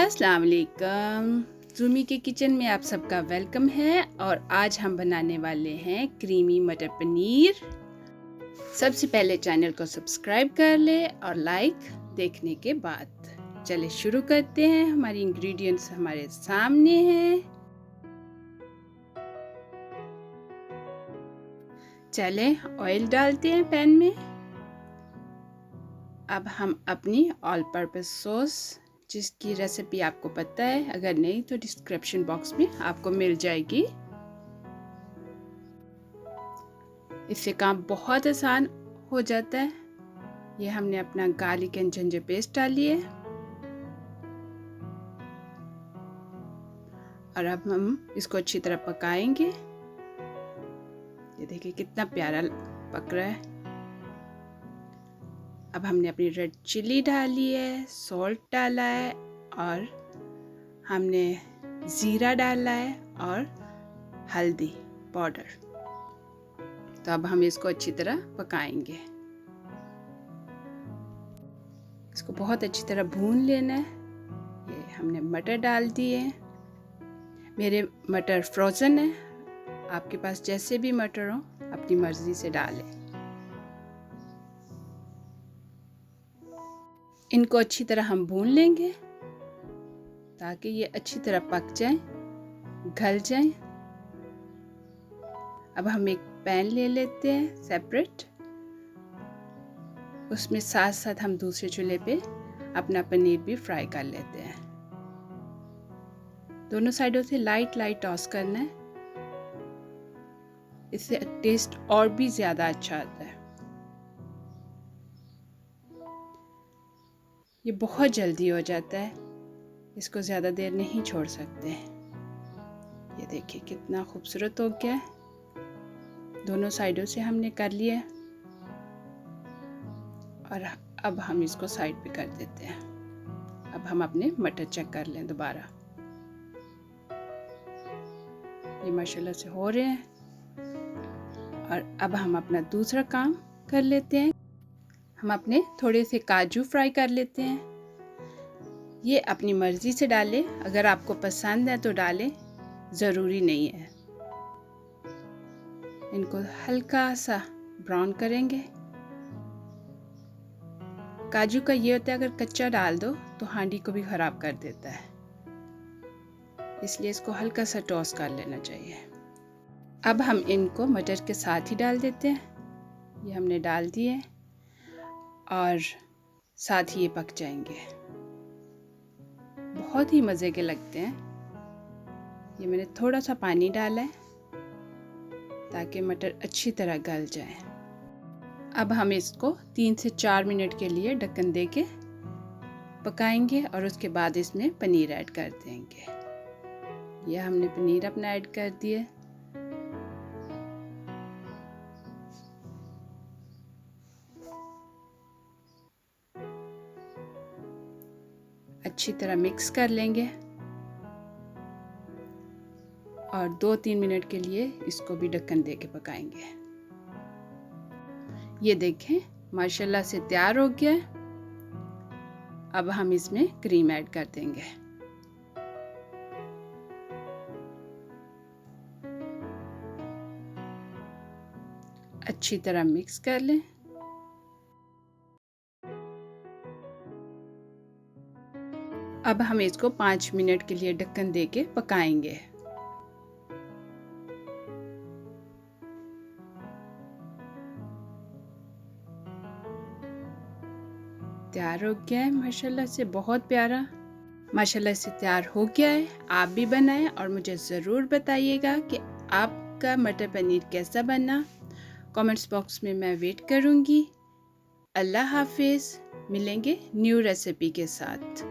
अस्सलाम वालेकुम। ज़ूमी के किचन में आप सबका वेलकम है और आज हम बनाने वाले हैं क्रीमी मटर पनीर। सबसे पहले चैनल को सब्सक्राइब कर ले और लाइक देखने के बाद चले शुरू करते हैं। हमारी इंग्रेडिएंट्स हमारे सामने हैं। चले ऑयल डालते हैं पैन में। अब हम अपनी ऑल पर्पस सॉस, जिसकी रेसिपी आपको पता है, अगर नहीं तो डिस्क्रिप्शन बॉक्स में आपको मिल जाएगी। इससे काम बहुत आसान हो जाता है। ये हमने अपना गार्लिक एंड जिंजर पेस्ट डाली है और अब हम इसको अच्छी तरह पकाएंगे। ये देखिए कितना प्यारा पक रहा है। अब हमने अपनी रेड चिली डाली है, सॉल्ट डाला है और हमने ज़ीरा डाला है और हल्दी पाउडर। तो अब हम इसको अच्छी तरह पकाएंगे। इसको बहुत अच्छी तरह भून लेना है। ये हमने मटर डाल दिए। मेरे मटर फ्रोज़न है, आपके पास जैसे भी मटर हो अपनी मर्ज़ी से डालें। इनको अच्छी तरह हम भून लेंगे ताकि ये अच्छी तरह पक जाएं, गल जाएं। अब हम एक पैन ले लेते हैं सेपरेट। उसमें साथ साथ हम दूसरे चूल्हे पे अपना पनीर भी फ्राई कर लेते हैं। दोनों साइडों से लाइट टॉस करना है। इससे टेस्ट और भी ज़्यादा अच्छा आता है। ये बहुत जल्दी हो जाता है, इसको ज़्यादा देर नहीं छोड़ सकते। ये देखिए कितना खूबसूरत हो गया है। दोनों साइडों से हमने कर लिया और अब हम इसको साइड पे कर देते हैं। अब हम अपने मटर चेक कर लें दोबारा। ये माशाल्लाह से हो रहे हैं और अब हम अपना दूसरा काम कर लेते हैं। हम अपने थोड़े से काजू फ्राई कर लेते हैं। ये अपनी मर्ज़ी से डालें, अगर आपको पसंद है तो डालें, ज़रूरी नहीं है। इनको हल्का सा ब्राउन करेंगे। काजू का ये होता है, अगर कच्चा डाल दो तो हांडी को भी ख़राब कर देता है, इसलिए इसको हल्का सा टॉस कर लेना चाहिए। अब हम इनको मटर के साथ ही डाल देते हैं। ये हमने डाल दिए और साथ ही ये पक जाएंगे। बहुत ही मज़े के लगते हैं। ये मैंने थोड़ा सा पानी डाला है ताकि मटर अच्छी तरह गल जाए। अब हम इसको 3 से 4 मिनट के लिए ढक्कन दे के पकाएंगे और उसके बाद इसमें पनीर ऐड कर देंगे। यह हमने पनीर अपना ऐड कर दिया। अच्छी तरह मिक्स कर लेंगे और 2-3 मिनट के लिए इसको भी ढक्कन दे के पकाएंगे। ये देखें माशाल्लाह से तैयार हो गया है। अब हम इसमें क्रीम ऐड कर देंगे। अच्छी तरह मिक्स कर लें। अब हम इसको 5 मिनट के लिए ढक्कन दे के पकाएंगे। तैयार हो गया है माशाल्लाह से, बहुत प्यारा माशाल्लाह से तैयार हो गया है। आप भी बनाएं और मुझे ज़रूर बताइएगा कि आपका मटर पनीर कैसा बना। कमेंट्स बॉक्स में मैं वेट करूँगी। अल्लाह हाफिज़। मिलेंगे न्यू रेसिपी के साथ।